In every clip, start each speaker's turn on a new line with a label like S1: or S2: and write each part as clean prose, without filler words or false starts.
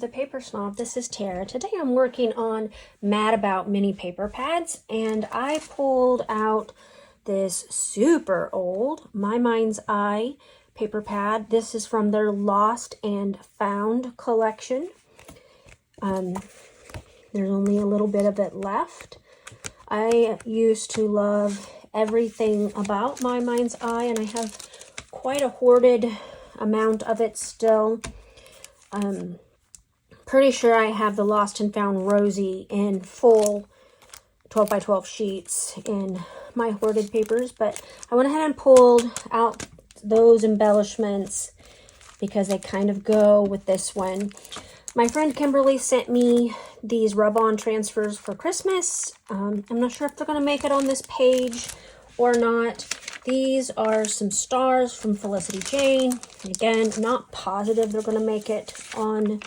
S1: the Paper Snob. This is Tara. Today I'm working on Mad About mini paper pads, and I pulled out this super old My Mind's Eye paper pad. This is from their Lost and Found collection. There's only a little bit of it left. I used to love everything about My Mind's Eye, and I have quite a hoarded amount of it still. Pretty sure I have the Lost and Found Rosie in full 12 by 12 sheets in my hoarded papers, but I went ahead and pulled out those embellishments because they kind of go with this one. My friend Kimberly sent me these rub-on transfers for Christmas. I'm not sure if they're going to make it on this page or not. These are some stars from Felicity Jane. Again, not positive they're going to make it on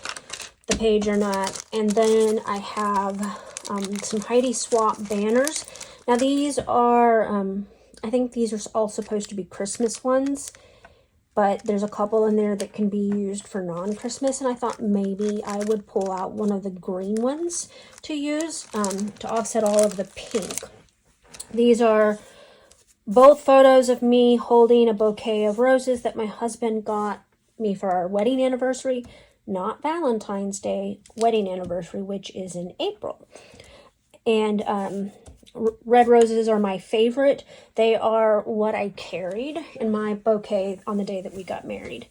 S1: the page or not. And then I have some Heidi Swapp banners. Now these are, I think these are all supposed to be Christmas ones, but there's a couple in there that can be used for non-Christmas, and I thought maybe I would pull out one of the green ones to use to offset all of the pink. These are both photos of me holding a bouquet of roses that my husband got me for our wedding anniversary, not Valentine's Day, wedding anniversary, which is in April. And red roses are my favorite. They are what I carried in my bouquet on the day that we got married.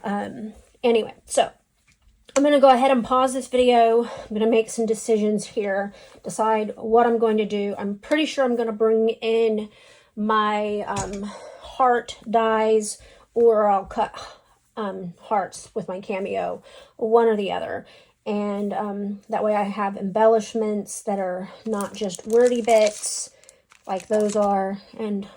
S1: Anyway, so I'm going to go ahead and pause this video. I'm going to make some decisions here, decide what I'm going to do. I'm pretty sure I'm going to bring in my heart dies, or I'll cut hearts with my Cameo, one or the other. And that way I have embellishments that are not just wordy bits like those are, and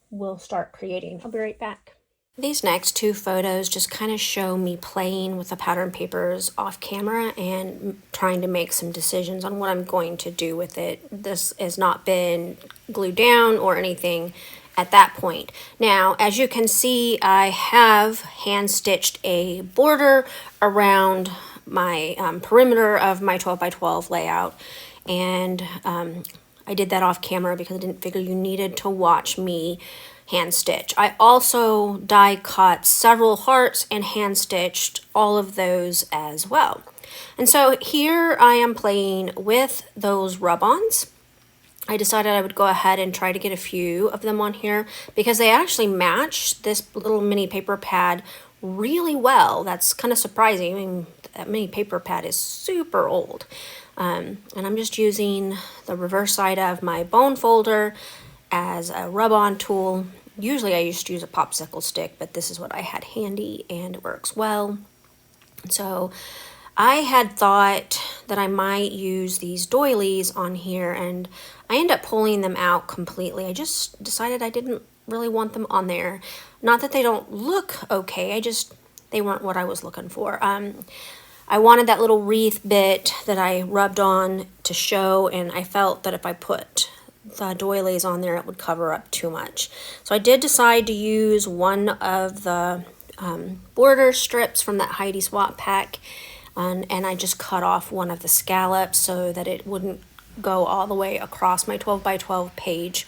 S1: we'll start creating. I'll be right back. These next two photos just kind of show me playing with the pattern papers off camera and trying to make some decisions on what I'm going to do with it. This has not been glued down or anything at that point. Now, as you can see, I have hand stitched a border around my perimeter of my 12 by 12 layout, and I did that off camera because I didn't figure you needed to watch me hand stitch. I also die cut several hearts and hand stitched all of those as well. And so here I am playing with those rub-ons. I decided I would go ahead and try to get a few of them on here because they actually match this little mini paper pad really well. That's kind of surprising. I mean, that mini paper pad is super old. And I'm just using the reverse side of my bone folder as a rub-on tool. Usually I used to use a popsicle stick, but this is what I had handy and it works well. So I had thought that I might use these doilies on here, and I ended up pulling them out completely. I just decided I didn't really want them on there. Not that they don't look okay, they weren't what I was looking for. I wanted that little wreath bit that I rubbed on to show, and I felt that if I put the doilies on there, it would cover up too much. So I did decide to use one of the border strips from that Heidi Swapp pack, and I just cut off one of the scallops so that it wouldn't go all the way across my 12 by 12 page.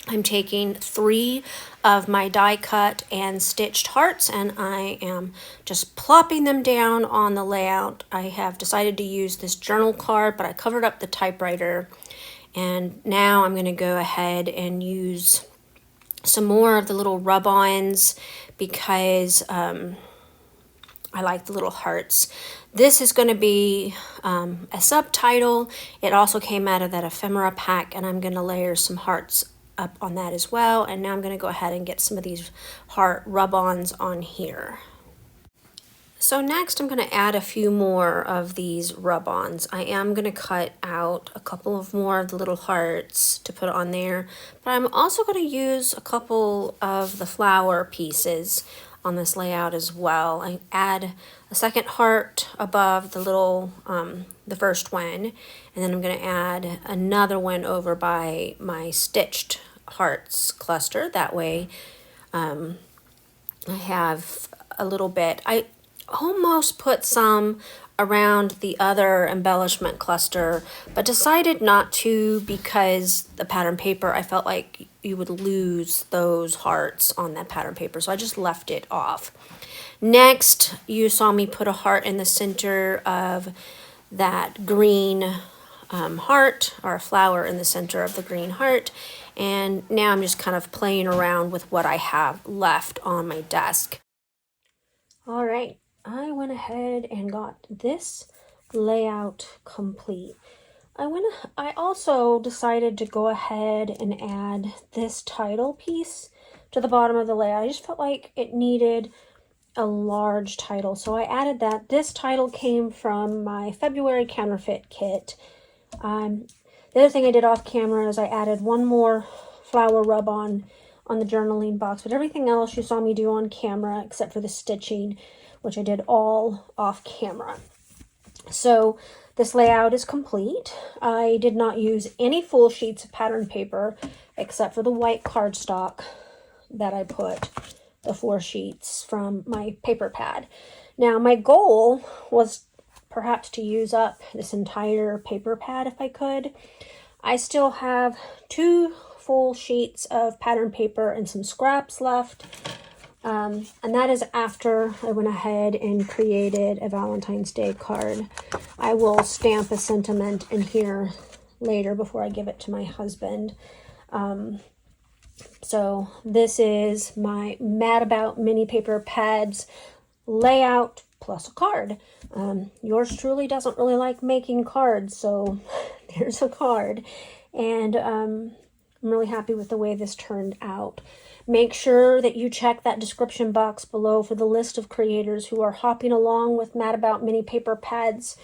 S1: I'm taking 3 of my die cut and stitched hearts, and I am just plopping them down on the layout. I have decided to use this journal card, but I covered up the typewriter. And now I'm going to go ahead and use some more of the little rub-ons because I like the little hearts. This is going to be a subtitle. It also came out of that ephemera pack, and I'm going to layer some hearts up on that as well. And now I'm going to go ahead and get some of these heart rub-ons on here. So next I'm going to add a few more of these rub-ons. I am going to cut out a couple of more of the little hearts to put on there, but I'm also going to use a couple of the flower pieces on this layout as well. I add a second heart above the little, the first one, and then I'm going to add another one over by my stitched hearts cluster. That way I have a little bit. I almost put some around the other embellishment cluster, but decided not to because the pattern paper, I felt like you would lose those hearts on that pattern paper, so I just left it off. Next, you saw me put a heart in the center of that green heart, or a flower in the center of the green heart, and now I'm just kind of playing around with what I have left on my desk. All right, I went ahead and got this layout complete. I also decided to go ahead and add this title piece to the bottom of the layout. I just felt like it needed a large title, so I added that. This title came from my February counterfeit kit. The other thing I did off camera is I added one more flower rub-on on the journaling box, but everything else you saw me do on camera except for the stitching, which I did all off camera. So this layout is complete. I did not use any full sheets of pattern paper except for the white cardstock that I put the 4 sheets from my paper pad. Now my goal was perhaps to use up this entire paper pad if I could. I still have 2 full sheets of pattern paper and some scraps left. And that is after I went ahead and created a Valentine's Day card. I will stamp a sentiment in here later before I give it to my husband. So this is my Mad About mini paper pads layout plus a card. Yours truly doesn't really like making cards, so there's a card. And I'm really happy with the way this turned out. Make sure that you check that description box below for the list of creators who are hopping along with Mad About mini paper pads.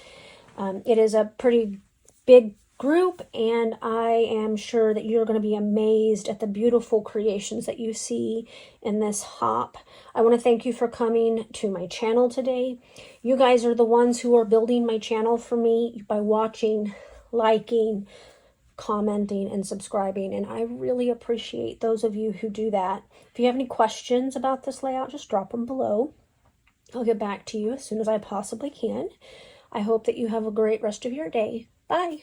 S1: It is a pretty big group, and I am sure that you're going to be amazed at the beautiful creations that you see in this hop. I want to thank you for coming to my channel today. You guys are the ones who are building my channel for me by watching, liking, commenting, and subscribing, and I really appreciate those of you who do that. If you have any questions about this layout, just drop them below. I'll get back to you as soon as I possibly can. I hope that you have a great rest of your day. Bye.